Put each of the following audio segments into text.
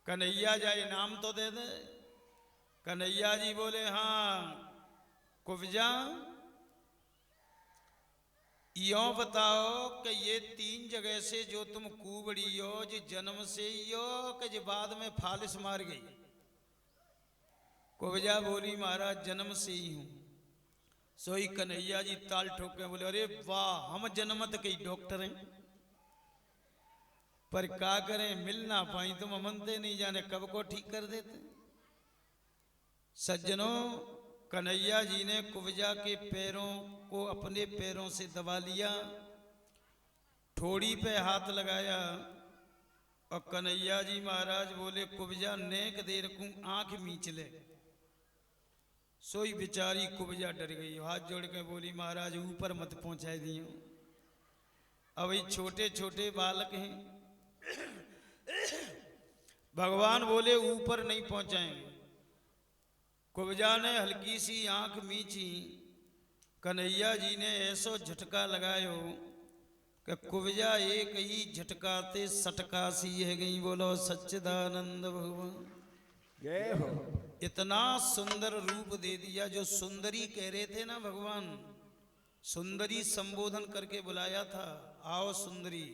कन्हैया जा इनाम तो दे दे। कन्हैया जी बोले हाँ कुब्जा यो बताओ कि ये 3 जगह से जो तुम कुबड़ी हो जो जन्म से ही हो कि जो बाद में फालिस मार गई। कुब्जा बोली महाराज जन्म से ही हूं। सोई कन्हैया जी ताल ठोके बोले अरे वाह हम जन्मत कई डॉक्टर हैं पर क्या करें मिल ना पाई तुम मनते नहीं जाने कब को ठीक कर देते। सज्जनों कन्हैया जी ने कुब्जा के पैरों को अपने पैरों से दबा लिया, ठोड़ी पे हाथ लगाया और कन्हैया जी महाराज बोले कुब्जा नेक देर को आंख मींच ले। सोई बेचारी कुब्जा डर गई, हाथ जोड़ के बोली महाराज ऊपर मत पहुंचाए दियो, अब ये छोटे छोटे बालक हैं। भगवान बोले ऊपर नहीं पहुंचाएंगे। कुब्जा ने हल्की सी आंख मींची, कन्हैया जी ने ऐसो झटका लगायो कि कुब्जा एक ही झटकाते सटका सी है गई। बोलो सच्चिदानंद भगवान जय हो। इतना सुंदर रूप दे दिया। जो सुंदरी कह रहे थे ना भगवान, सुंदरी संबोधन करके बुलाया था, आओ सुंदरी।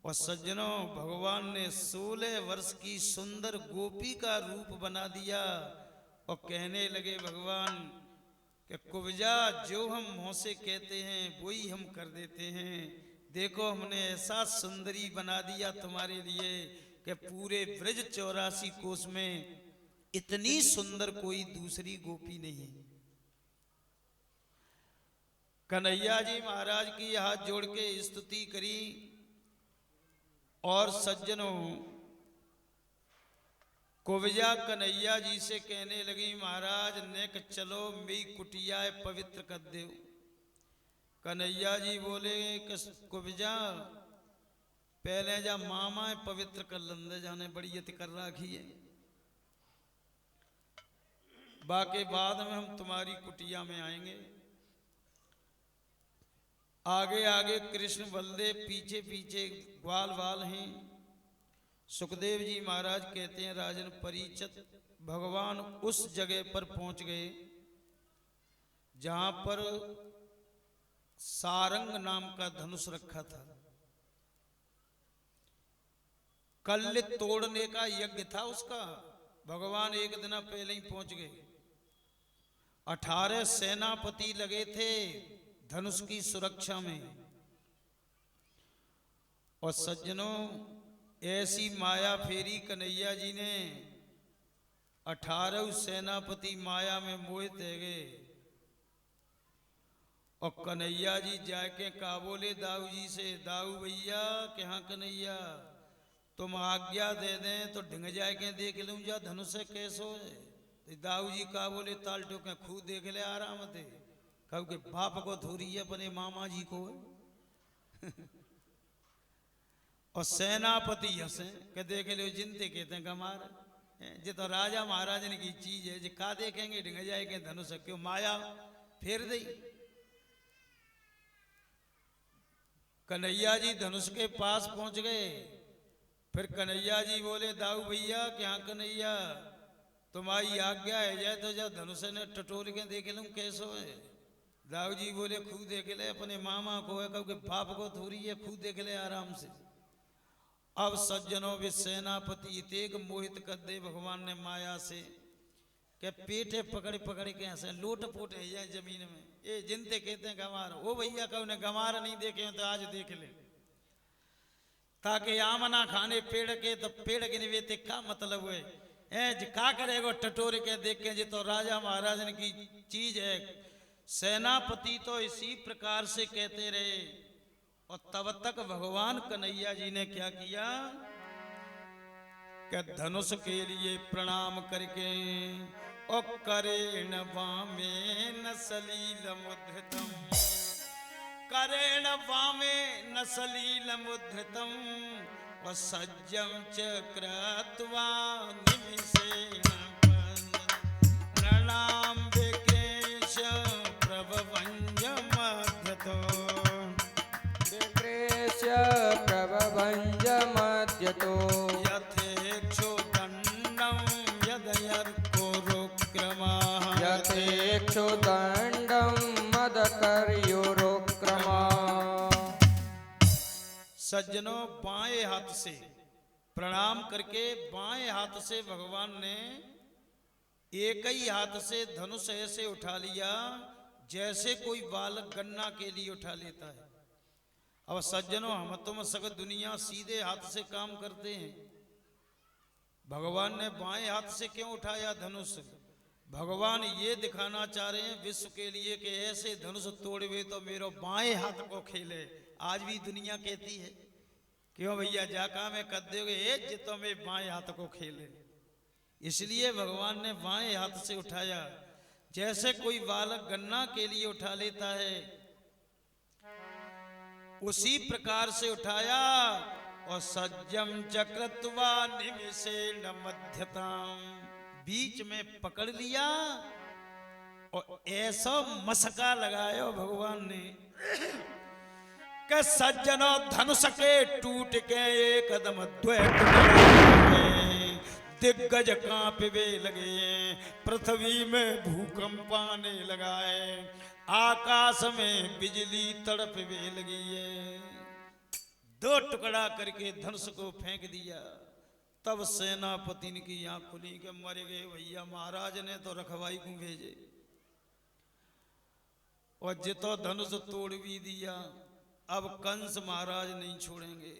और सज्जनों भगवान ने 16 वर्ष की सुंदर गोपी का रूप बना दिया और कहने लगे भगवान कि कुब्जा जो हम मुंह से कहते हैं वही हम कर देते हैं। देखो हमने ऐसा सुंदरी बना दिया तुम्हारे लिए कि पूरे ब्रज 84 कोस में इतनी सुंदर कोई दूसरी गोपी नहीं है। कन्हैया जी महाराज की हाथ जोड़ के स्तुति करी और सज्जनों कुब्जा कन्हैया जी से कहने लगी महाराज नेक चलो मेरी कुटिया पवित्र कर दो। कन्हैया जी बोले कि कुब्जा पहले जा मामा पवित्र कर लंदे जाने बड़ी यति कर राखी है, बाकी बाद में हम तुम्हारी कुटिया में आएंगे। आगे आगे कृष्ण बलदेव पीछे पीछे ग्वाल वाल हैं। सुखदेव जी महाराज कहते हैं राजन परीक्षित भगवान उस जगह पर पहुंच गए जहां पर सारंग नाम का धनुष रखा था। कल्ल तोड़ने का यज्ञ था उसका, भगवान एक दिन पहले ही पहुंच गए। 18 सेनापति लगे थे धनुष की सुरक्षा में। और सज्जनों ऐसी माया फेरी कन्हैया जी ने 18 सेनापति माया में मोहित रह गए। और कन्हैया जी जाके का बोले दाऊ जी से, दाऊ भैया कि हाँ कन्हैया तुम आज्ञा दे दें तो ढिंग जाके देख लूं जा धनुष कैसो है। तो दाऊ जी का बोले ताल टोके खूब देख ले आराम थे, कहो कि बाप को थोड़ी है अपने मामा जी को और सेनापति हंसे के देख लो जिनते कहते हैं गमार ये तो राजा महाराजन की चीज है, जो का देखेंगे ढिंग जाएंगे धनुष क्यों माया फेर दी। कन्हैया जी धनुष के पास पहुंच गए। फिर कन्हैया जी बोले दाऊ भैया क्या कन्हैया तुम्हारी आज्ञा है जाए तो जा धनुष ने टटोल के देख लूं कैसो है। दाऊ जी बोले खूब देख ले अपने मामा को है, क्योंकि बाप को थोड़ी है, खूब देख ले आराम से। अब सज्जनों वे सेनापति तेग मोहित कर दे भगवान ने माया से के पेटे पकड़ पकड़ के हंसे लोट पोट है जाए जमीन में। ये जिनते कहते हैं गंवार, ओ भैया कहो ने गंवार नहीं देखे तो आज देख ले, ताकि आमना खाने पेड़ के तो पेड़ के निवेते का मतलब है का करेगो टटोर के देख के, तो राजा महाराजन की चीज है। सेनापति तो इसी प्रकार से कहते रहे और तब तक भगवान कन्हैया जी ने क्या किया कि धनुष के लिए प्रणाम करके ओ करेण वामे सलील मुद्रितम, करेण वामे सलील मुद्रितम व सज्जम चक्रत्वा निमिषेण प्रणाम विक्रेश प्रभवंजमध्यतो, विक्रेश प्रभवंजमध्यतो यतो यथेक्षुदण्डं यदयर्कुरुक्रमः यथेक्षुदण्डं मदकर्युरुक्रमः। सज्जनों, बाएं हाथ से प्रणाम करके बाएं हाथ से भगवान ने एक ही हाथ से धनुष ऐसे उठा लिया जैसे कोई बालक गन्ना के लिए उठा लेता है। अब सज्जनों, हम तुम सब दुनिया सीधे हाथ से काम करते हैं। भगवान ने बाएं हाथ से क्यों उठाया धनुष? भगवान ये दिखाना चाह रहे हैं विश्व के लिए कि ऐसे धनुष तोड़वे तो मेरो बाएं हाथ को खेले। आज भी दुनिया कहती है क्यों भैया जाका में कर दोगे जितो में बाएं हाथ को खेले। इसलिए भगवान ने बाएं हाथ से उठाया जैसे कोई बालक गन्ना के लिए उठा लेता है, उसी प्रकार से उठाया और सज्जम चक्रत्वा निमिषेण मध्यताम, बीच में पकड़ लिया और ऐसा मसका लगाया भगवान ने कि सज्जनों धनुष के टूट के एकदम द्वैत दिग्गज कांपवे लगे, पृथ्वी में भूकंप आने लगा है, आकाश में बिजली तड़पवे लगी है। दो टुकड़ा करके धनुष को फेंक दिया। तब सेनापति की आंख खुली के मर गए भैया, महाराज ने तो रखवाई को भेजे और जितो धनुष तोड़ भी दिया। अब कंस महाराज नहीं छोड़ेंगे।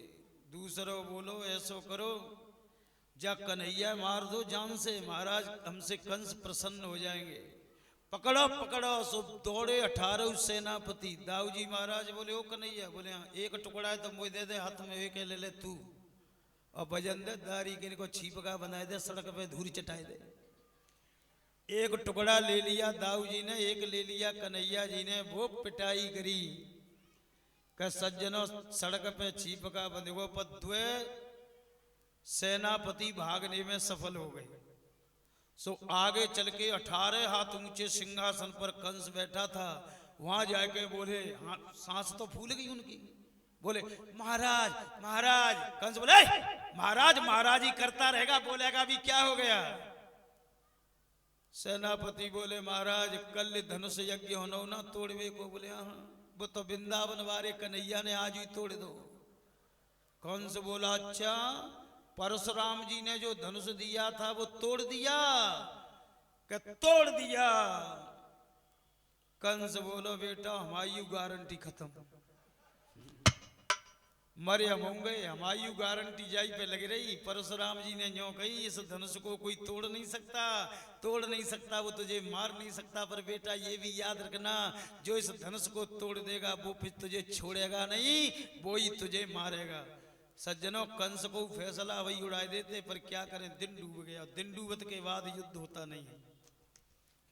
दूसरो बोलो ऐसो करो जा कन्हैया मार दो जान से, महाराज हमसे कंस प्रसन्न हो जाएंगे। पकड़ो पकड़ो। सो दौड़े 18 सेनापति। दाऊजी महाराज बोले ओ कन्हैया, बोले हाँ, एक टुकड़ा है तो मुझे दे दे हाथ में, एक ले ले तू और भजन दे दारी के को छीपका बनाए दे, सड़क पे धूरी चटाए दे। एक टुकड़ा ले लिया दाऊजी ने, एक ले लिया कन्हैया जी ने। वो पिटाई करी कि सज्जनों सड़क पे छीपका बंधे वो पद्वे सेनापति भागने में सफल हो गए। सो आगे चल के 18 हाथ ऊंचे सिंहासन पर कंस बैठा था। वहां जाके बोले, हाँ सांस तो फूल गई उनकी, बोले महाराज महाराज। कंस बोले महाराज महाराज ही करता रहेगा, बोलेगा अभी क्या हो गया? सेनापति बोले महाराज कल धनुष यज्ञ होना ना तोड़वे को। बोले हाँ, वो तो वृंदावन वाले कन्हैया ने आज ही तोड़ दो। कंस बोला अच्छा, परशुराम जी ने जो धनुष दिया था वो तोड़ दिया? कि तोड़ दिया। कंस बोलो बेटा हमारी गारंटी खत्म, मरे हम होंगे, हमारी गारंटी जाई पे लग रही। परशुराम जी ने न्यों कही इस धनुष को कोई तोड़ नहीं सकता, तोड़ नहीं सकता, वो तुझे मार नहीं सकता। पर बेटा ये भी याद रखना जो इस धनुष को तोड़ देगा वो फिर तुझे छोड़ेगा नहीं, वो ही तुझे मारेगा। सज्जनों कंस को फैसला वही उड़ा देते, पर क्या करें दिन डूब गया। दिन डूबत के बाद युद्ध होता नहीं है।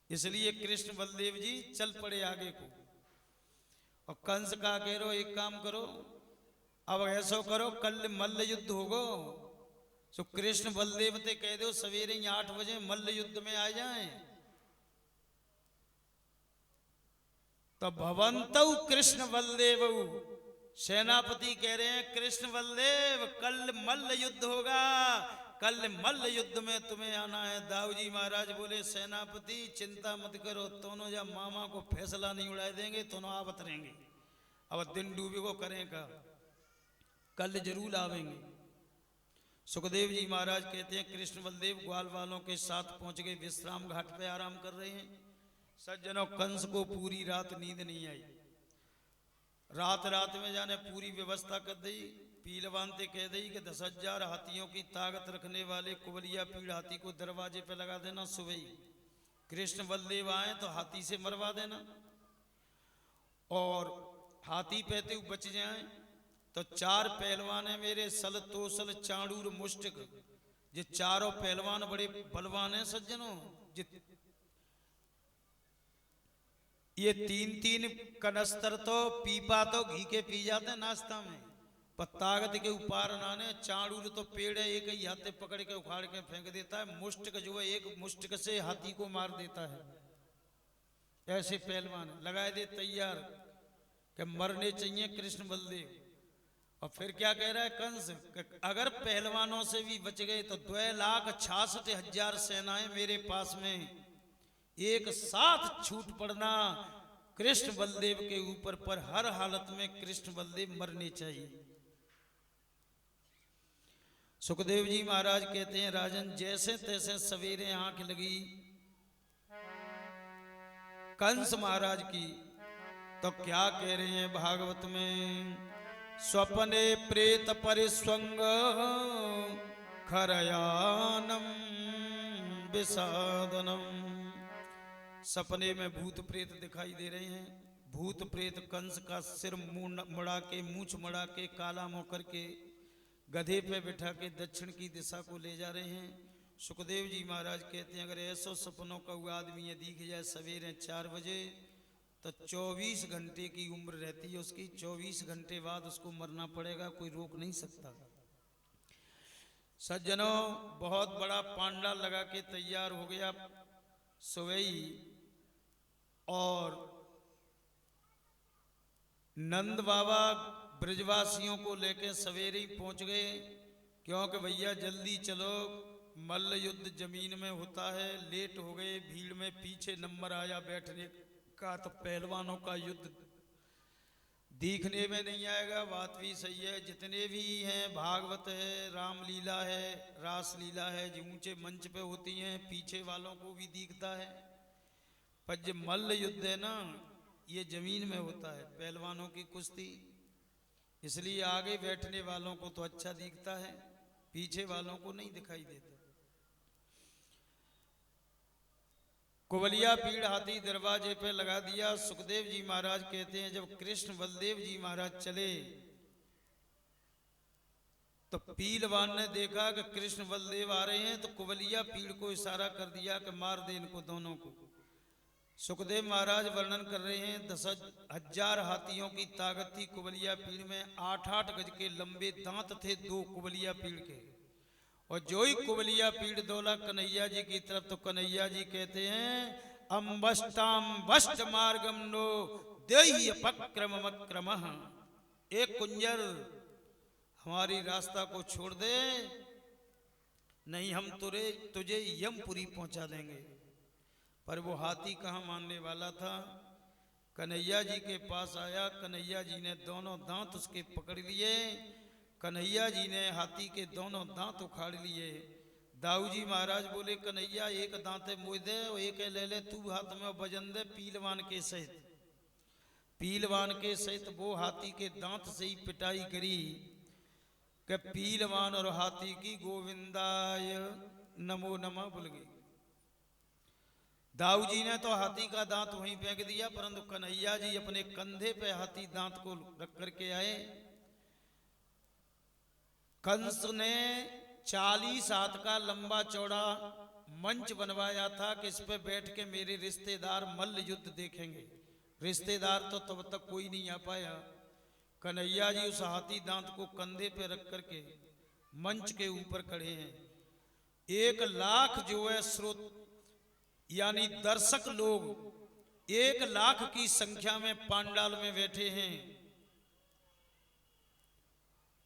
इसलिए कृष्ण बलदेव जी चल पड़े आगे को। और कंस का कह रहे एक काम करो, अब ऐसा करो कल मल्ल युद्ध होगो। तो कृष्ण बलदेव ते कह दो सवेरे 8 बजे मल्ल युद्ध में आ जाएं। तो भवंतौ कृष्ण बलदेव, सेनापति कह रहे हैं कृष्ण बलदेव कल मल्ल युद्ध होगा, कल मल्ल युद्ध में तुम्हें आना है। दाऊजी महाराज बोले सेनापति चिंता मत करो, दोनों या मामा को फैसला नहीं उड़ा देंगे, दोनों आवत रहेंगे। अब दिन डूबे को करेगा, कल जरूर आवेंगे। सुखदेव जी महाराज कहते हैं कृष्ण बलदेव ग्वाल वालों के साथ पहुंच गए, विश्राम घाट पे आराम कर रहे हैं। सज्जनों कंस को पूरी रात नींद नहीं आई। रात में जाने पूरी व्यवस्था कर दी। पीलवान ते कह दी कि 10,000 हाथियों की ताकत रखने वाले कुबलिया पीड़ हाथी को दरवाजे पे लगा देना। सुबह ही कृष्ण बलदेव आए तो हाथी से मरवा देना, और हाथी पहते हुए बच जाए तो 4 पहलवान है मेरे, सल तोसल चाणूर मुष्टिक, ये चारों पहलवान बड़े बलवान हैं सज्जनों। ये 3-3 कनस्तर तो पीपा तो घी के पी जाते हैं नाश्ता में, पर ताकत के ऊपर नाने। चाणूर तो पेड़ है, एक ही हाथ पकड़ के उखाड़ के फेंक देता है। मुष्टिक जो है एक मुष्टिक से हाथी को मार देता है। ऐसे पहलवान लगाए दे तैयार कि मरने चाहिए कृष्ण बलदेव। और फिर क्या कह रहा है कंस, अगर पहलवानों से भी बच गए तो 2,66,000 सेनाएं मेरे पास में, एक साथ छूट पड़ना कृष्ण बलदेव के ऊपर, पर हर हालत में कृष्ण बलदेव मरने चाहिए। सुखदेव जी महाराज कहते हैं राजन, जैसे तैसे सवेरे आंख लगी कंस महाराज की, तो क्या कह रहे हैं भागवत में, स्वप्ने प्रेत परिस्वंग खरयानम विषादनम। सपने में भूत प्रेत दिखाई दे रहे हैं। भूत प्रेत कंस का सिर मुड़ा के, मूछ मुड़ा के, काला मुंह करके गधे पे बिठा के दक्षिण की दिशा को ले जा रहे हैं। सुखदेव जी महाराज कहते हैं अगर ऐसो सपनों का हुआ आदमी दिख जाए सवेरे 4 बजे, तो 24 घंटे की उम्र रहती है उसकी, 24 घंटे बाद उसको मरना पड़ेगा, कोई रोक नहीं सकता। सज्जनों, बहुत बड़ा पांडाल लगा के तैयार हो गया सुवई, और नंद बाबा ब्रजवासियों को लेके सवेरे ही पहुंच गए, क्योंकि भैया जल्दी चलो मल्ल युद्ध जमीन में होता है। लेट हो गए, भीड़ में पीछे नंबर आया बैठने का, तो पहलवानों का युद्ध दिखने में नहीं आएगा। बात भी सही है, जितने भी हैं, भागवत है, रामलीला है, रासलीला है, जो ऊंचे मंच पे होती हैं, पीछे वालों को भी दिखता है। पर जो मल्ल युद्ध है ना, ये जमीन में होता है, पहलवानों की कुश्ती, इसलिए आगे बैठने वालों को तो अच्छा दिखता है, पीछे वालों को नहीं दिखाई देता। कुबलिया पीड़ हाथी दरवाजे पे लगा दिया। सुखदेव जी महाराज कहते हैं जब कृष्ण बलदेव जी महाराज चले तो पीलवान ने देखा कि कृष्ण बलदेव आ रहे हैं, तो कुबलिया पीड़ को इशारा कर दिया कि मार दे इनको दोनों को। सुखदेव महाराज वर्णन कर रहे हैं 10,000 हाथियों की ताकत थी कुबलिया पीड़ में। 8-8 गज के लंबे दांत थे 2 कुबलिया पीड़ के, और जो ही कुबलिया पीड़ दौला कन्हैया जी की तरफ, तो कन्हैया जी कहते हैं अम्बष्टाम वष्ट मार्गम नो देहि अपक्रममक्रमः, एक कुंजर हमारी रास्ता को छोड़ दे, नहीं हम तुझे यमपुरी पहुंचा देंगे। पर वो हाथी कहाँ मानने वाला था। कन्हैया जी के पास आया, कन्हैया जी ने दोनों दांत उसके पकड़ लिए, कन्हैया जी ने हाथी के दोनों दांत उखाड़ लिए। दाऊ जी महाराज बोले कन्हैया एक दांत मुझे दे और एक ले ले तू हाथ में वजन दे पीलवान के सहित। पीलवान के सहित वो हाथी के दांत से ही पिटाई करी कि पीलवान और हाथी की गोविंदाय नमो नमः बोल गई। दाऊ जी ने तो हाथी का दांत वहीं फेंक दिया, परंतु कन्हैया जी अपने कंधे पे हाथी दांत को रख करके आए। कंस ने 40 हाथ का लंबा चौड़ा मंच बनवाया था कि इस पे बैठ के मेरे रिश्तेदार मल्ल युद्ध देखेंगे। रिश्तेदार तो तब तक कोई नहीं आ पाया। कन्हैया जी उस हाथी दांत को कंधे पे रख करके मंच के ऊपर खड़े हैं। 1 लाख जो है श्रोत यानी दर्शक लोग 1 लाख की संख्या में पांडाल में बैठे हैं।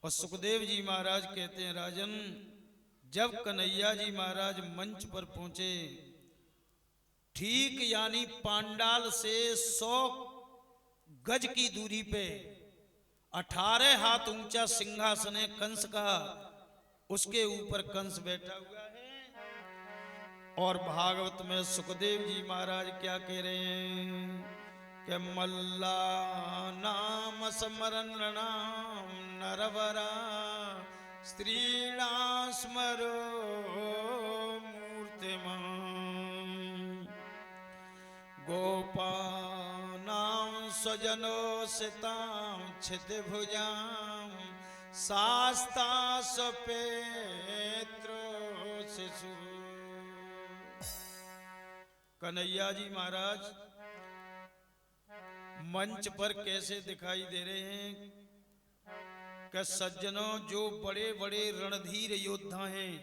और सुखदेव जी महाराज कहते हैं राजन, जब कन्हैया जी महाराज मंच पर पहुंचे, ठीक यानी पांडाल से 100 गज की दूरी पे 18 हाथ ऊंचा सिंहासन है कंस का, उसके ऊपर कंस बैठा हुआ है। और भागवत में सुखदेव जी महाराज क्या कह रहे हैं कि मल्ला नाम स्मरण नाम नरवरा स्त्रीणा स्मरो मूर्तिमान गोपानां स्वजनो सितां छिद्भुजां शास्ता स्वपेत्रो शिशु। कन्हैया जी महाराज मंच पर कैसे दिखाई दे रहे हैं कि सज्जनों, जो बड़े बड़े रणधीर योद्धा हैं,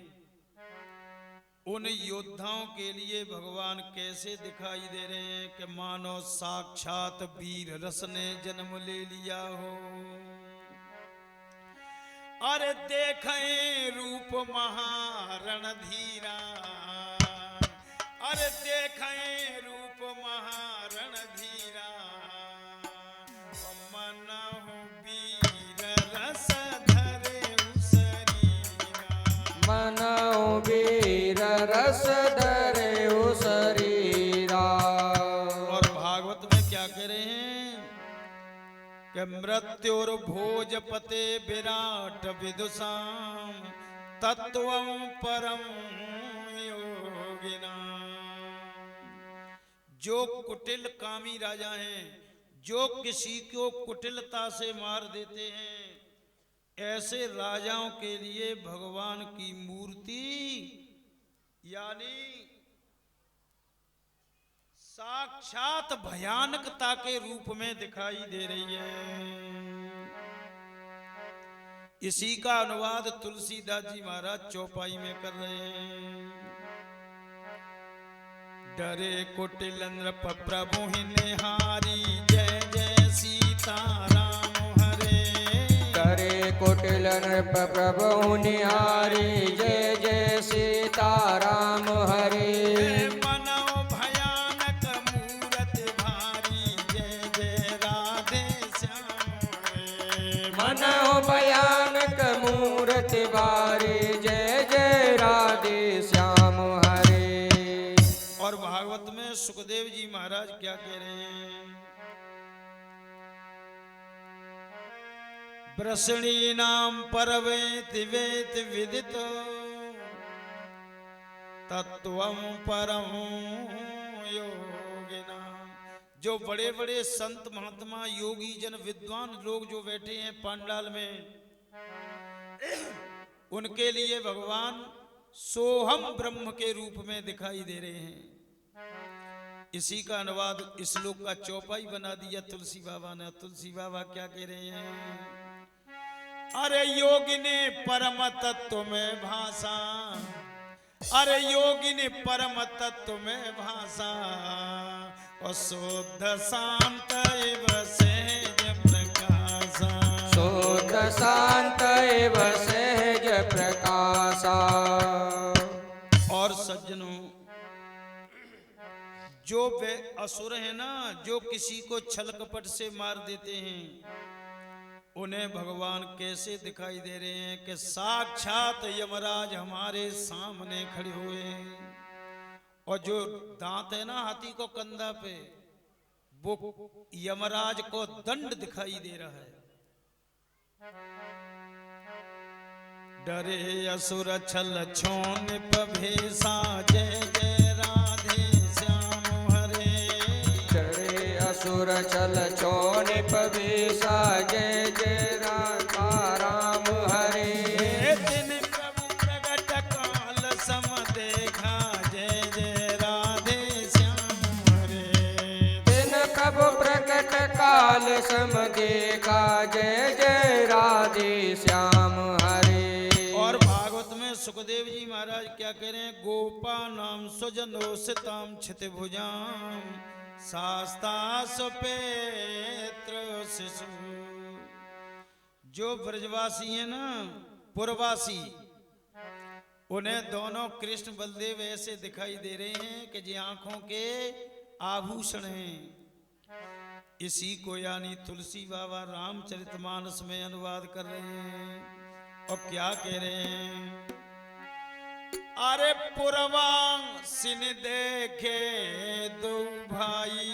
उन योद्धाओं के लिए भगवान कैसे दिखाई दे रहे हैं कि मानो साक्षात वीर रस ने जन्म ले लिया हो। अरे देखें रूप महारण धीरा, अरे देखें रूप महारण धीरा, मनहु वीर रस धरे शरीरा, मनहु वीर रस धरे शरीरा। और भागवत में क्या कह रहे हैं कि मृत्युर भोजपते विराट विदुषाम तत्वं परम योगिना। जो कुटिल कामी राजा हैं, जो किसी को कुटिलता से मार देते हैं, ऐसे राजाओं के लिए भगवान की मूर्ति यानी साक्षात भयानकता के रूप में दिखाई दे रही है। इसी का अनुवाद तुलसीदास जी महाराज चौपाई में कर रहे हैं। डरे कुटिल नृप प्रभु ही निहारी, जय जय सीताराम हरे। डरे कुटिल नृप प्रभु निहारी, जय जय सीताराम हरे। भयानक मूर्ति बारी, जय जय राधे श्याम हरे। और भागवत में सुखदेव जी महाराज क्या कह रहे हैं? वृषणी नाम परवेत वेत विदित तत्वं परम योगिना। जो बड़े बड़े संत महात्मा योगी जन विद्वान लोग जो बैठे हैं पांडाल में, उनके लिए भगवान सोहम ब्रह्म के रूप में दिखाई दे रहे हैं। इसी का अनुवाद इस श्लोक का चौपाई बना दिया तुलसी बाबा ने। तुलसी बाबा क्या कह रहे हैं? अरे योगी ने परम तत्व में भाषा, अरे योगी ने परम तत्व में भाषा, और शुद्ध शांत एव सहज प्रकाशा, शुद्ध शांत एव सहज प्रकाशा। और सज्जनों, जो वे असुर है ना, जो किसी को छल कपट से मार देते हैं, उन्हें भगवान कैसे दिखाई दे रहे हैं कि साक्षात यमराज हमारे सामने खड़े हुए हैं। और जो दांत है ना हाथी को कंधा पे, वो यमराज को दंड दिखाई दे रहा है। डरे असुर छल छोन पभेसा, जय जय राधे श्याम हरे। डरे असुर छल छोन पभेसा, जय जय राधा राम हरे। दिन प्रभु प्रगट काल सम देखा, जय जय राधे श्याम हरे। दिन कब प्रकट काल सम देखा, जय जय राधे श्याम हरे। और भागवत में सुखदेव जी महाराज क्या कह रहे हैं? गोपा नाम स्वजनो सिताम क्षित भुजाम, शास्ता सुपेत्र शिशु। जो ब्रजवासी है ना, पुरवासी, उन्हें दोनों कृष्ण बलदेव ऐसे दिखाई दे रहे हैं कि जी आंखों के आभूषण हैं। इसी को यानी तुलसी बाबा रामचरितमानस में अनुवाद कर रहे हैं। और क्या कह रहे हैं? अरे पुरवासिन देखे दो भाई,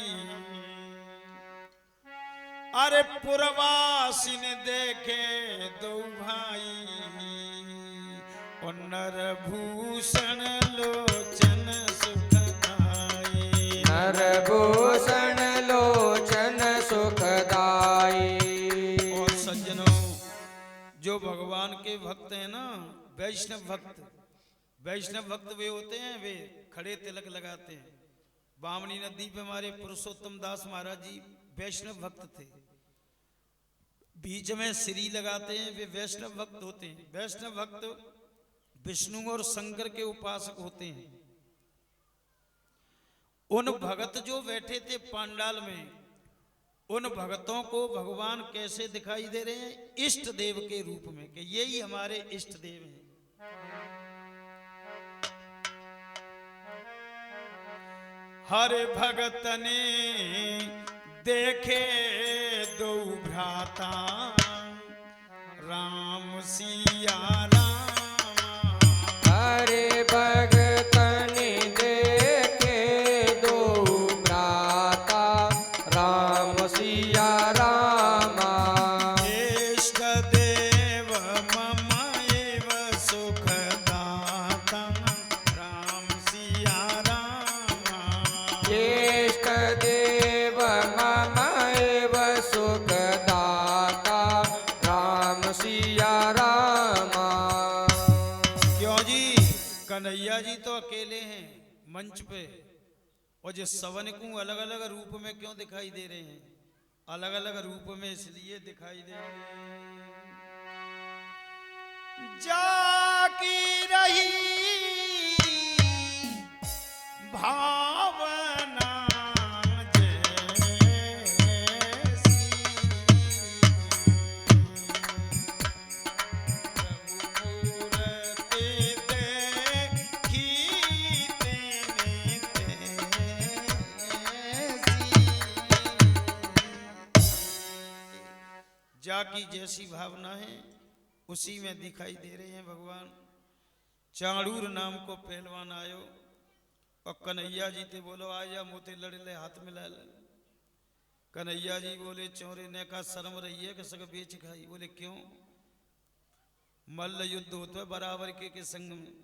अरे पुरवासिन देखे दो भाई, और नरभूषण लोचन सुखदाई, नरभूषण लोचन सुखदाई। और सज्जनों, जो भगवान के भक्त हैं ना, वैष्णव भक्त, वैष्णव भक्त वे होते हैं, वे खड़े तिलक लगाते हैं। बामनी नदी पे हमारे पुरुषोत्तम दास महाराज जी वैष्णव भक्त थे, बीच में श्री लगाते हैं, वे वैष्णव भक्त होते हैं। वैष्णव भक्त विष्णु और शंकर के उपासक होते हैं। उन भगत जो बैठे थे पांडाल में, उन भक्तों को भगवान कैसे दिखाई दे रहे हैं? इष्ट देव के रूप में, कि यही हमारे इष्ट देव हैं। हर भगत ने देखे दो भ्राता, राम सिया राम। हरे भगत ने देखे दो भ्राता, राम सिया रामा। इष्ट देव मम एव सुखदाता, राम सिया राम। इष्ट देव मम एव सुखदाता, राम सिया रामा। क्यों जी? कन्हैया जी तो अकेले हैं मंच पे, और जो सवन को अलग अलग रूप में क्यों दिखाई दे रहे हैं? अलग अलग रूप में इसलिए दिखाई दे रहे हैं, जाकी रही भावना जाकी जैसी भावना है उसी में दिखाई दे रहे हैं भगवान। चाणूर नाम को पहलवान आयो और कन्हैया जी ते बोलो आ जा मोते लड़ ले, हाथ मिला ले। कन्हैया जी बोले चौरे ने का शर्म रही है कि सग बेच खाई। बोले क्यों? मल्ल युद्ध होता है बराबर के संग में,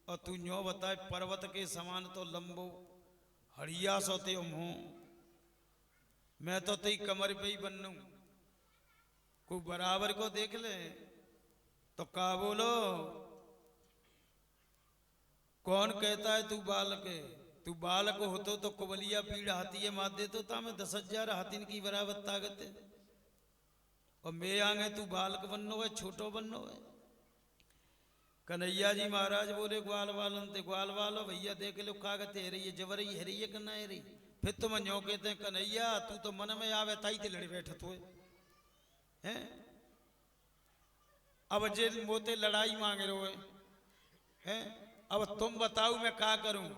और तू न्यो बताए पर्वत के समान तो लंबो हड़िया सोते मुंह, मैं तो तेरी कमर पे ही बनूं, को बराबर को देख ले तो का बोलो? कौन कहता है तू बालक है? तू बालक होतो तो कुबलिया पीड़ हाथी है मार दे तो ता मैं 10,000 हाथीन की बराबर ताकत है, और मैं आगे तू बालक बननो है, छोटो बननो है। कन्हैया जी महाराज बोले ग्वाल वालन ते ग्वाल वालो भैया देख लो कागत है रही है, जबर ही है रही है कन्ना है रही। फिर तुम न्यो कहते हैं कन्हैया तू तो मन में आवे ताई ते लड़ बैठत हुए हैं। अब जे मोते लड़ाई मांग रहे हैं, अब तुम बताओ मैं क्या करूं?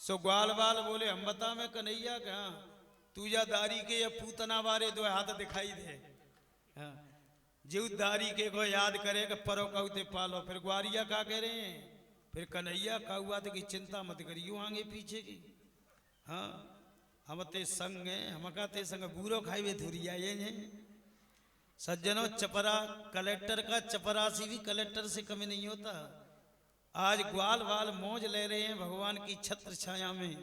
सो ग्वाल वाल बोले हम बता मैं कन्हैया कहा तू या दारी के या पूतना बारे दो हाथ दिखाई दे। हाँ। जीव दारी के को याद करे कि परो कहते पालो। फिर ग्वारिया का कह रहे हैं, फिर कन्हैया का हुआ तो कि चिंता मत करियो आगे पीछे की। हाँ हम ते संग हैं, हम का ते संग बूरो खाई धुरी आए हैं। सज्जनों चपरा कलेक्टर का चपरासी भी कलेक्टर से कमी नहीं होता। आज ग्वाल वाल मौज ले रहे हैं भगवान की छत्र छाया में।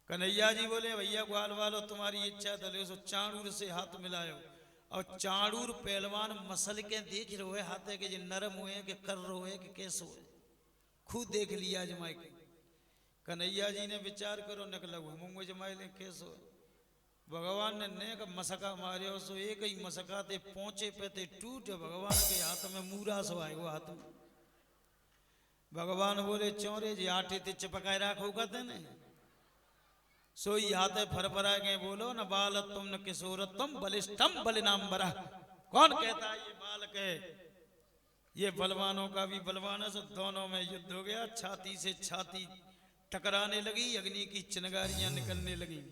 कन्हैया जी बोले भैया ग्वाल वालो तुम्हारी इच्छा दले सो चाणूर से हाथ मिलायो। और चाणूर पहलवान मसल के देख रहे हाथ के जो नरम हुए कि कर रहे कि कैसे हुए, खुद देख लिया जमाए के। कन्हैया जी ने विचार करो निकला मुंगो जमाए ले कैसे हुए। भगवान ने नेक मसका मारियो सो एक ही मसका ते पहुंचे पे ते टूट भगवान के हाथ में मूरा सो आए वो हाथ में। भगवान बोले चौरे जी आटे ते चिपकाए राखो कहते ने सोई हाथ फरफरा के बोलो न बाल तुम न किशोर तुम बलिष्ठम बलिनाम बरा। कौन कहता है ये बालक है? ये बलवानों का भी बलवान है। सो दोनों में युद्ध हो गया, छाती से छाती टकराने लगी, अग्नि की चिनगारियां निकलने लगी।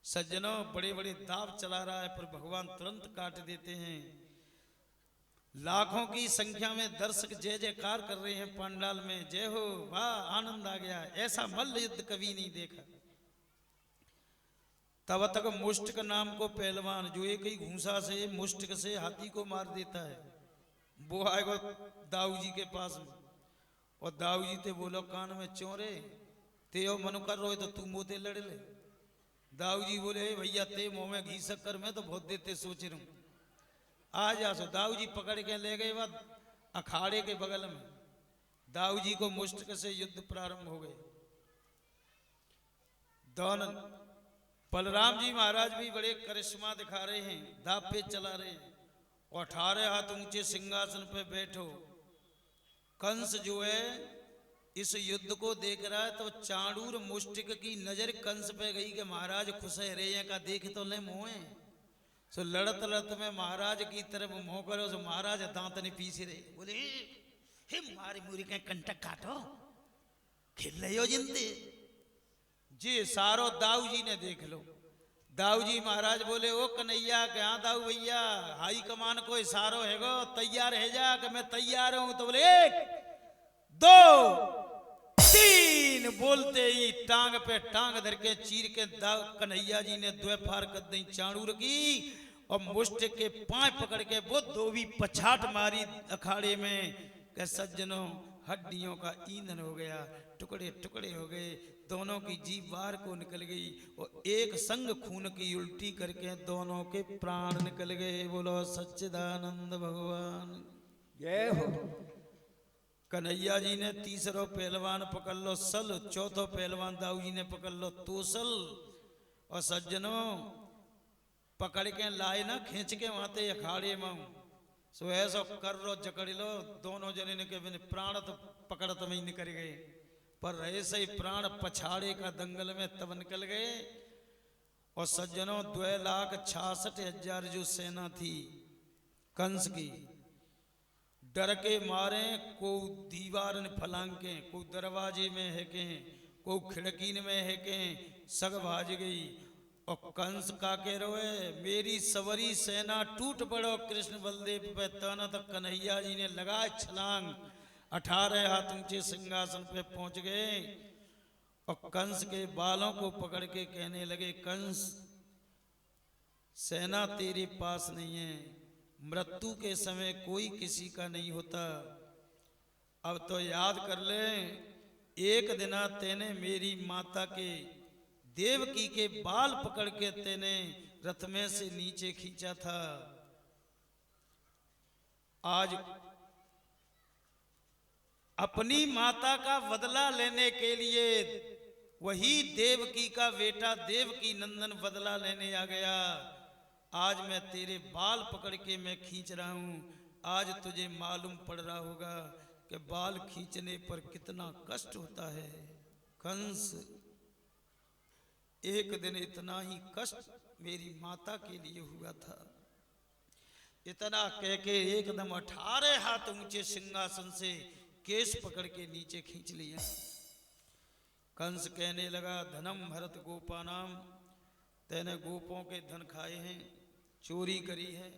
सज्जनों बड़े बड़े दाव चला रहा है पर भगवान तुरंत काट देते हैं। लाखों की संख्या में दर्शक जय जयकार कर रहे हैं पंडाल में, जय हो वाह आनंद आ गया, ऐसा मल्ल युद्ध कभी नहीं देखा। तब तक मुष्टिक नाम को पहलवान जो एक ही घूंसा से मुष्टिक से हाथी को मार देता है, वो आएगा दाऊ जी के पास में। और दाऊ जी ते बोलो कान में चोरे ते मनु कर रो तो तू मोते लड़ ले। दाऊ जी बोले भैया ते मुंह में घी शक्कर में तो बहुत देते सोच रहा हूं आ जा। सो दाऊ जी पकड़ के ले गए बाद अखाड़े के बगल में। दाऊ जी को मुष्टिक से युद्ध प्रारंभ हो गए। दोनों बलराम जी महाराज भी बड़े करिश्मा दिखा रहे हैं, दाव पे चला रहे हैं और 18 हाथ ऊंचे सिंहासन पे बैठो। कंस जो है इस युद्ध को देख रहा है तो चाणूर मुष्टिक की नजर कंस पे गई कि महाराज खुश है रे का देख तो ले मोहे सो लड़त लड़त में महाराज की तरफ मोह करो सो महाराज दांत ने पीछे रहे बोले हे मारी मुरी के कंटक काटो खेल रहे हो जिंदे जी सारो दाऊ जी ने देख लो दाऊ जी महाराज बोले ओ कन्हैया क्या दाऊ भैया हाई कमान को इशारो है गो तैयार है जा कि मैं तैयार हूं तो बोले 1 2 3 बोलते ही टांग पे टांग धर के चीर के कन्हैया जी ने द्वैफार कर दी चाणूर की और मुष्ट के पांव पकड़ के वो दो भी पछाट मारी अखाड़े में कि सज्जनों हड्डियों का ईंधन हो गया टुकड़े टुकड़े हो गए दोनों की जीभ बाहर को निकल गई और एक संग खून की उल्टी करके दोनों के प्राण निकल गए बोलो सच्चिदानंद भगवान जय हो। कन्हैया जी ने तीसरो पहलवान पकड़ लो सल चौथो पहलवान दाऊ जी ने पकड़ लो तोसल और सज्जनों पकड़ के लाए ना खींच के वहां अखाड़े में सो ऐसा कर लो जकड़ लो दोनों जने ने के प्राण तो पकड़त में ही निकल गए पर ऐसे ही प्राण पछाड़े का दंगल में तब निकल गए और सज्जनों 2,66,000 जो सेना थी कंस की डर के मारे को दीवार ने फलांके को दरवाजे में है के को खिड़की में है के सग भाज गई और कंस का के रोए मेरी सवरी सेना टूट पड़ो कृष्ण बलदेव पे तना तक कन्हैया जी ने लगाए छलांग 18 हाथ ऊंचे सिंहासन पे पहुंच गए और कंस के बालों को पकड़ के कहने लगे कंस सेना तेरे पास नहीं है मृत्यु के समय कोई किसी का नहीं होता अब तो याद कर ले एक दिना तेने मेरी माता के देवकी के बाल पकड़ के तेने रथ में से नीचे खींचा था आज अपनी माता का बदला लेने के लिए वही देवकी का बेटा देवकी नंदन बदला लेने आ गया आज मैं तेरे बाल पकड़ के मैं खींच रहा हूं आज तुझे मालूम पड़ रहा होगा कि बाल खींचने पर कितना कष्ट होता है कंस एक दिन इतना ही कष्ट मेरी माता के लिए हुआ था इतना कह के एकदम 18 हाथ ऊंचे सिंहासन से केस पकड़ के नीचे खींच लिया कंस कहने लगा धनम भरत गोपानाम तेने गोपों के धन खाए हैं चोरी करी है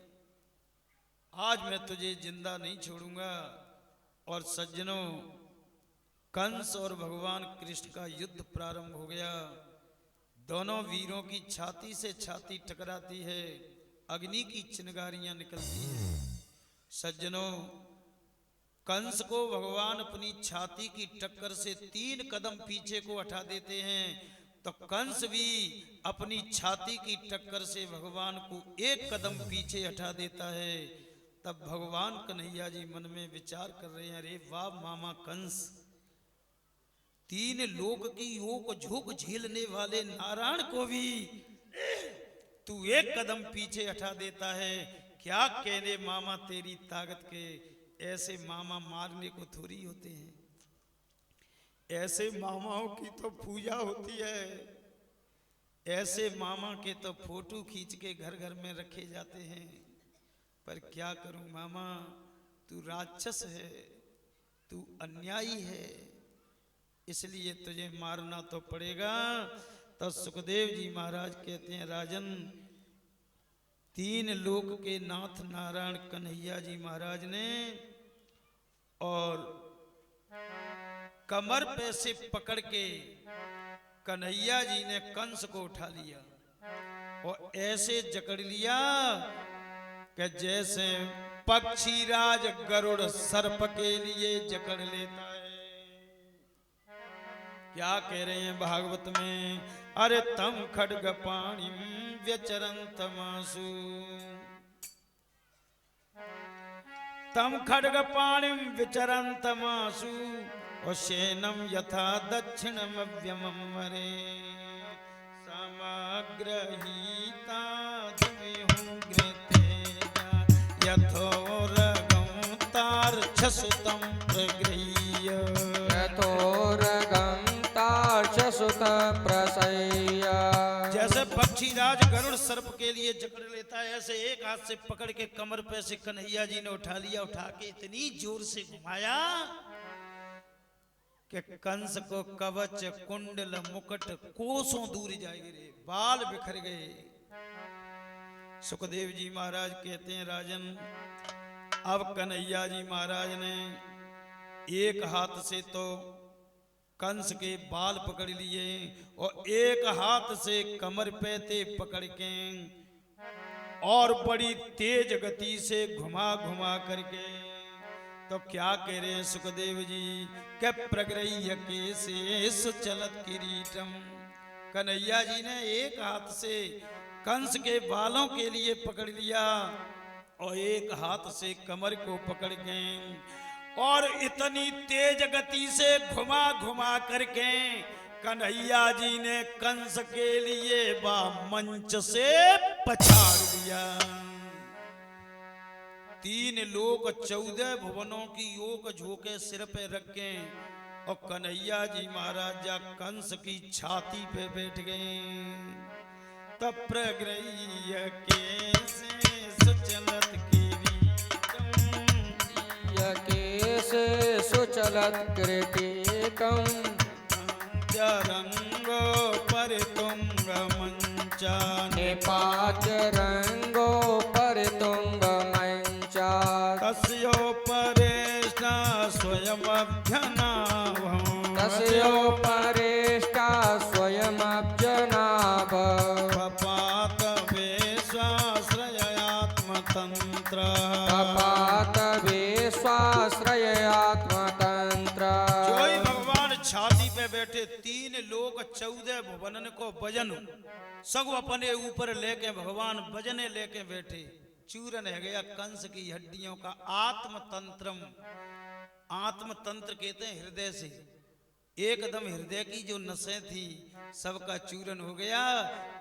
आज मैं तुझे जिंदा नहीं छोड़ूंगा और सज्जनों कंस और भगवान कृष्ण का युद्ध प्रारंभ हो गया दोनों वीरों की छाती से छाती टकराती है अग्नि की चिंगारियां निकलती हैं सज्जनों कंस को भगवान अपनी छाती की टक्कर से 3 कदम पीछे को हटा देते हैं तो कंस भी अपनी छाती की टक्कर से भगवान को 1 कदम पीछे हटा देता है तब भगवान कन्हैया जी मन में विचार कर रहे हैं अरे वाह मामा कंस 3 लोक की ओक झोंक झेलने वाले नारायण को भी तू 1 कदम पीछे हटा देता है क्या कहने मामा तेरी ताकत के ऐसे मामा मारने को थोड़ी होते हैं ऐसे मामाओं की तो पूजा होती है ऐसे मामा के तो फोटो खींच के घर घर में रखे जाते हैं पर क्या करूं मामा तू राक्षस है तू अन्यायी है इसलिए तुझे मारना तो पड़ेगा तो सुखदेव जी महाराज कहते हैं राजन 3 लोक के नाथ नारायण कन्हैया जी महाराज ने और कमर पे से पकड़ के कन्हैया जी ने कंस को उठा लिया और ऐसे जकड़ लिया कि जैसे पक्षी राज गरुड़ सर्प के लिए जकड़ लेता है क्या कह रहे हैं भागवत में अरे तम खड्ग पाणी व्यचरंत मासु तम खड्ग पाणी विचरंत मासु और शैनम यथा दक्षिणमव्यमं मरे समग्रहीता यथोरगं तार्क्षसुतं प्रगृह्य यथो पक्षीराज गरुड़ सर्प के लिए जकड़ लेता है, ऐसे एक हाथ से पकड़ के कमर पे से कन्हैया जी ने उठा लिया। उठा के इतनी जोर से घुमाया कि कंस को कवच कुंडल मुकुट कोसों दूर जाए गिरे, बाल बिखर गए। सुखदेव जी महाराज कहते हैं, राजन अब कन्हैया जी महाराज ने एक हाथ से तो कंस के बाल पकड़ लिए और एक हाथ से कमर पे थे पकड़ के और बड़ी तेज गति से घुमा घुमा करके तो क्या कह रहे हैं सुखदेव जी के प्रग्रह्य के से चलत किरीटम। कन्हैया जी ने एक हाथ से कंस के बालों के लिए पकड़ लिया और एक हाथ से कमर को पकड़ गए और इतनी तेज गति से घुमा घुमा करके कन्हैया जी ने कंस के लिए बा मंच से पछाड़ दिया। 3 लोक 14 भुवनों की ओक झोंके सिर पे रखे और कन्हैया जी महाराज जा कंस की छाती पे बैठ गए। तब प्रग्रह्य के से सुचलत सुचलत कृतिकं रंगो पर तुंग मंचा निपात रंगो पर तुंग मंचा तस्योपरेष्टा स्वयमभ्यनाभं तस्योपरेष्टा स्वयमभ्यनाभ पपात विश्वाश्रयात्मतंत्र पपात विश्वाश्रयात्मतंत्र। जोई भगवान छाती पे बैठे 3 लोक 14 भुवनन को भजन सब अपने ऊपर लेके भगवान भजने लेके बैठे। चूरन है गया कंस की हड्डियों का आत्मतंत्रम। आत्मतंत्र कहते हैं हृदय से, एकदम हृदय की जो नसें थी सबका चूरन हो गया।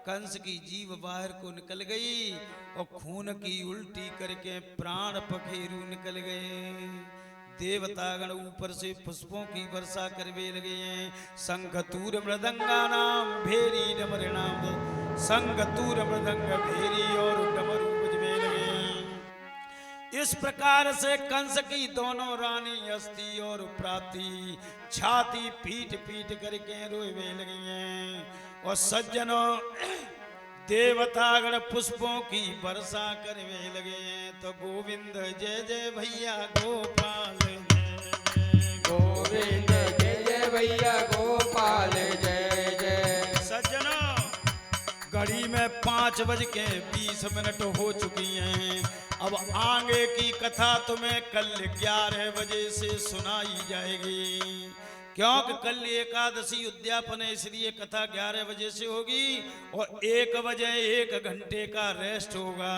कंस की जीभ बाहर को निकल गई और खून की उल्टी करके प्राण पखेरु निकल गए। देवतागण ऊपर से पुष्पों की वर्षा करवे लगे हैं। संगतूर मृदंगा नाम भेरी डमरनाम, संगतूर मृदंग भेरी और डमरू बजवे लगे। इस प्रकार से कंस की दोनों रानी अस्थि और प्राति छाती पीट पीट करके रोवे लगी हैं और सज्जनों देवतागण पुष्पों की वर्षा करवे लगे हैं। तो गोविंद जय जय भैया गोपाल जय गोविंद जय जय भैया गोपाल जय जय। सज्जनों घड़ी में 5:20 हो चुकी हैं। अब आगे की कथा तुम्हें कल 11 बजे से सुनाई जाएगी, क्योंकि कल एकादशी उद्यापन है, इसलिए कथा 11 बजे से होगी और 1 बजे 1 घंटे का रेस्ट होगा।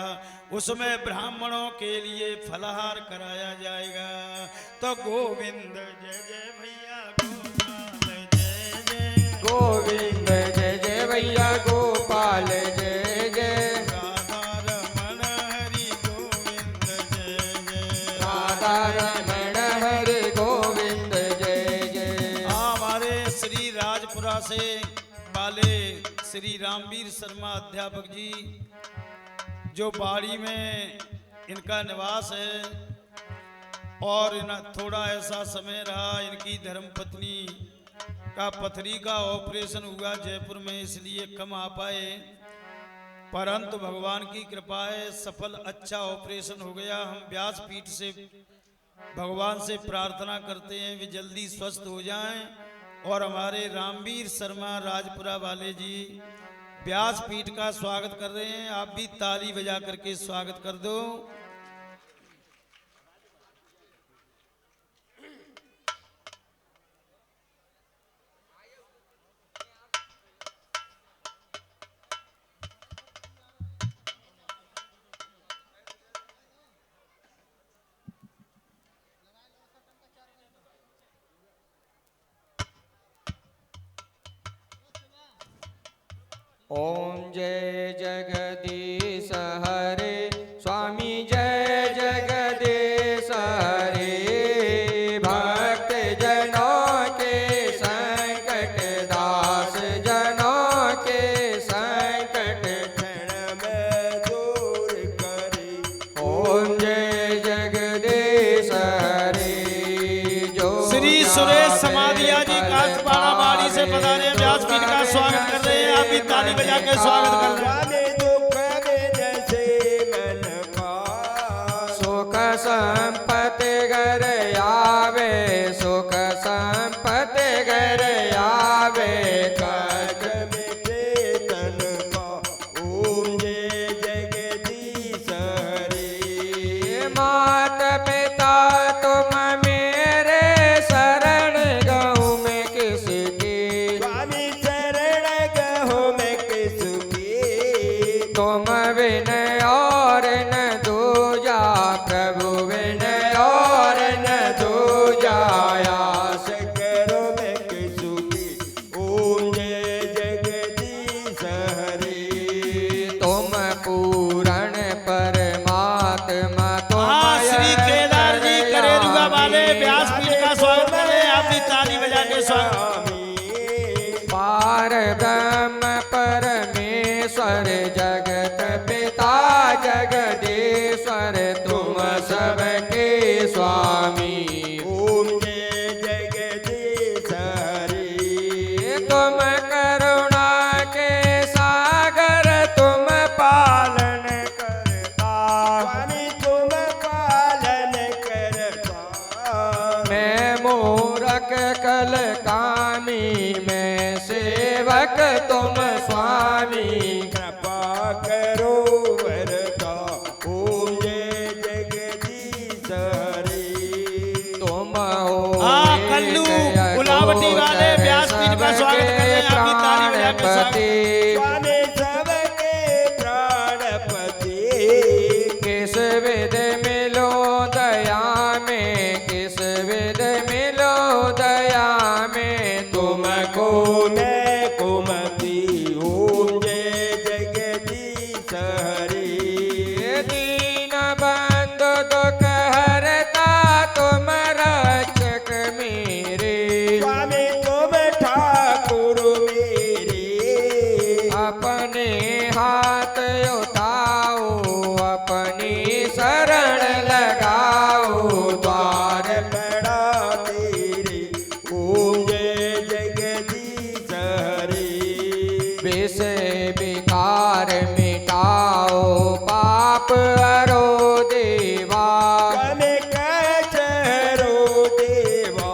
उसमें ब्राह्मणों के लिए फलाहार कराया जाएगा। तो गोविंद जय जय भैया गोपाल जय जय, गोविंद जय जय भैया गोपाल जय जय। राधा रमण हरि गोविंद जय जय, राधा रमण हरि गोविंद जय जय। हमारे श्री राजपुरा से वाले श्री रामवीर शर्मा अध्यापक जी जो बाड़ी में इनका निवास है और थोड़ा ऐसा समय रहा इनकी धर्मपत्नी का पथरी का ऑपरेशन हुआ जयपुर में, इसलिए कम आ पाए। परंतु भगवान की कृपा है सफल अच्छा ऑपरेशन हो गया। हम व्यासपीठ से भगवान से प्रार्थना करते हैं वे जल्दी स्वस्थ हो जाएं और हमारे रामवीर शर्मा राजपुरा वाले जी व्यासपीठ का स्वागत कर रहे हैं। आप भी ताली बजा करके स्वागत कर दो। ओम जय जगदीश हरे स्वामी जय जगदीश हरे। भक्त जनों के संकट दास जनों के संकट सुरेश समाधिया जी कासपाड़ा बाड़ी से पधारे हैं, व्यासपीठ का स्वागत कर रहे हैं। आप भी ताली बजा के स्वागत कर रहे हैं। सुख संपत्ति घर आवे, सुख संपत्ति घर आवे, कर्ज में चेतन का ओम जय जगदीश हरे। मात पिता तुम मेरे शरण गहूँ में किसकी, स्वामी शरण गहूँ में किसकी, तुम बिन और न दूजा, प्रभु बिन और न दूजा। आस करो मैं किसकी, ओम जय जगदीश हरे। तुम पूरण परमात्मा, तुम हाँ, श्री केदार जी करेरुआ वाले व्यासपीठ का स्वागत कर रहे हैं। आप भी ताली बजा के स्वागत। पार ब्रह्म परमेश्वर, जगत पिता जगदीश्वर, तुम सबके स्वामी। ओम जय जगदीश हरे। तुम करुणा के सागर, तुम पालन करता। स्वामी तुम पालन करता। मैं मूरख कल कामी, मैं सेवक तुम स्वामी। कृपा करो वरदा, ओम जय जगदीश हरे। तुम हो हाँ, कल्लू गुलावटी वाले व्यासपीठ का स्वागत कर रहे हैं। आप भी ताली बजा के स्वागत। स्वामी सबके प्राणपति, किस विध मिलो दया में, किस विध मिलो दया में, तुमको मैं कुमति, ओम जय जगदीश हरे। दीन बंधु दुख हरता, तुम रक्षक मेरे। स्वामी तुम ठाकुर मेरे, अपने हाथ उठाओ, अपनी शरण लगाओ, द्वार बड़ा तेरे, ओम जय जगदीश हरे। विष विकार मिटाओ, पाप हरो देवा। स्वामी कचरो देवा,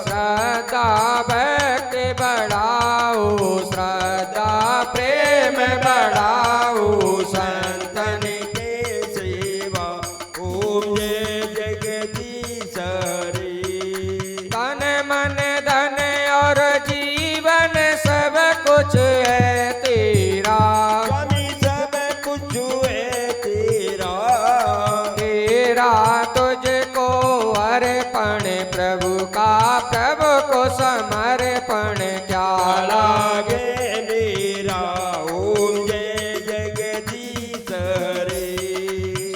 श्रद्धा भक्ति बढ़ाओ, श्रद्धा प्रेम बढ़ाओ, संतन के सेवा, ओम जय जगदीश हरे। तन मन धन और जीवन सब कुछ है तेरा। स्वामी सब कुछ है तेरा, तेरा तुझको अर्पण, प्रभु का प्रभु को समर्पण, क्या लागे लागे मेरा, ओम जय जगदीश हरे।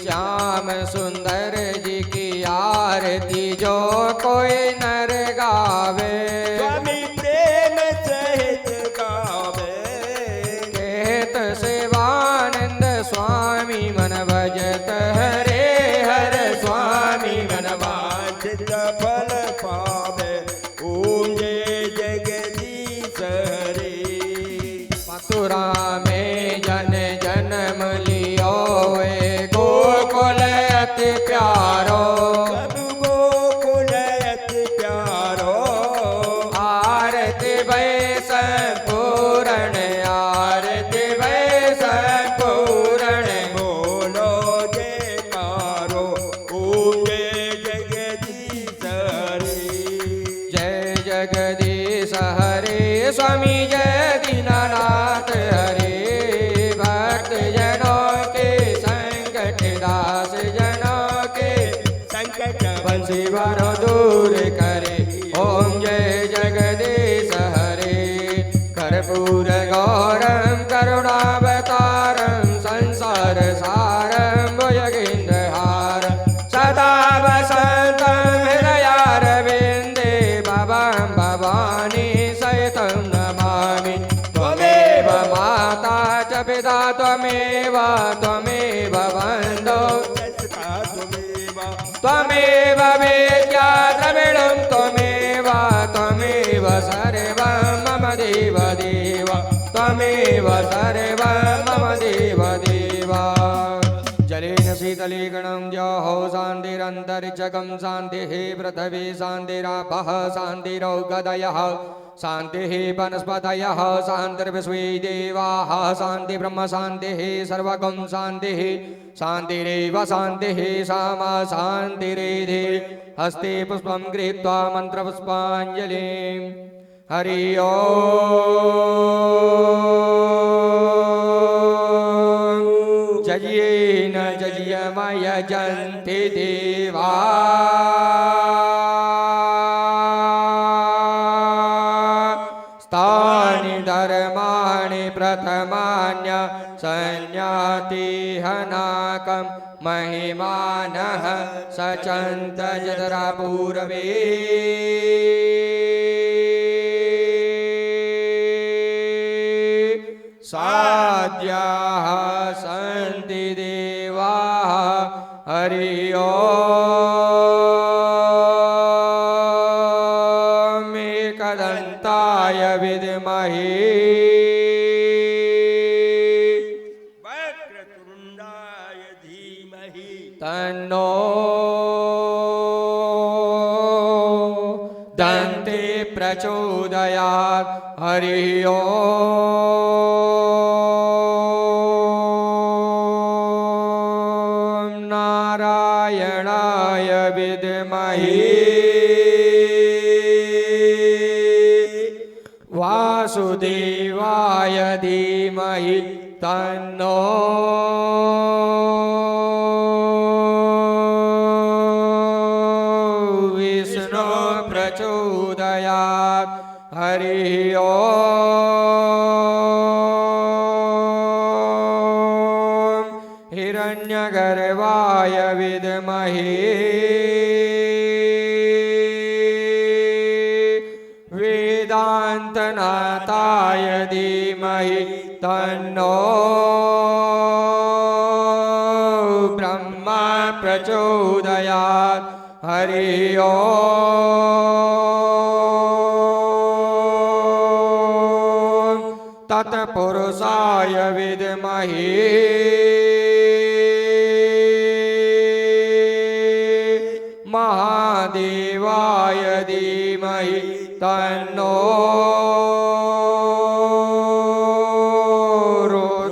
श्याम सुंदर जी की आरती जो कोई नर गावे। स्वामी प्रेम सहित गावे, कहत शिवानंद स्वामी मन भजत हरे हर स्वामी मन वांछित फल पावे, ओम जय जगदीश हरे। मथुरा में जन जन्म लियो, ए गोकुल अति प्यारो। सब गोकुल अति प्यारो, आरती भय संपूर्ण, आरती भय संपूर्ण, बोलो जयकारो, ओम जय जगदीश हरे। जय जगदीश हरे। स्वामी जय दीनानाथ हरे। भक्त जनों के संकट, दास जनों के संकट बंसी भरो दूर करे। ओम जय जगदीश हरे। कर्पूर गौरम करुणावतारम, संसार सारम भुजगेन्द्रहार, सदा वसंतं हृदयारविन्दे, भवं भवानी सहितं नमामि। सर्वं मम देव देव त्वमेव सर्वं मम देव देव जलेन शीतलीकरणं द्यौः शान्तिरन्तरिक्षकं शान्तिः पृथिवी शान्तिरापः शान्तिरौषधयः शान्तिः वनस्पतयः शान्तिर्विश्वे देवाः शान्ति ब्रह्म शान्तिः सर्वगं शान्तिः शान्तिरेव शान्तिः सामा शान्तिरेधि हस्ते पुष्पं गृहीत्वा मन्त्रपुष्पाञ्जलिं हरि ओम् जयेन जयमय जन्ति देवा तानि धर्माणि प्रथमान्य संज्ञाति हनाकं महिमानः सचन्त यतरा पूर्वे साध्याः सन्ति देवाः हरि ओम् एकदन्ताय विद्महे वक्रतुण्डाय धीमहि तन्नो दन्ते प्रचोदयात् हरि ओम् नारायणाय विद्महे वासुदेवाय धीमहि तन्नो विष्णु प्रचोदयात् हरि ओम् हिरण्यगर्भाय विद्महे वेदान्तनाथाय धीमहि तन्नो ब्रह्मा प्रचोदयात् हरि ओम् तत्पुरुषाय विद्महे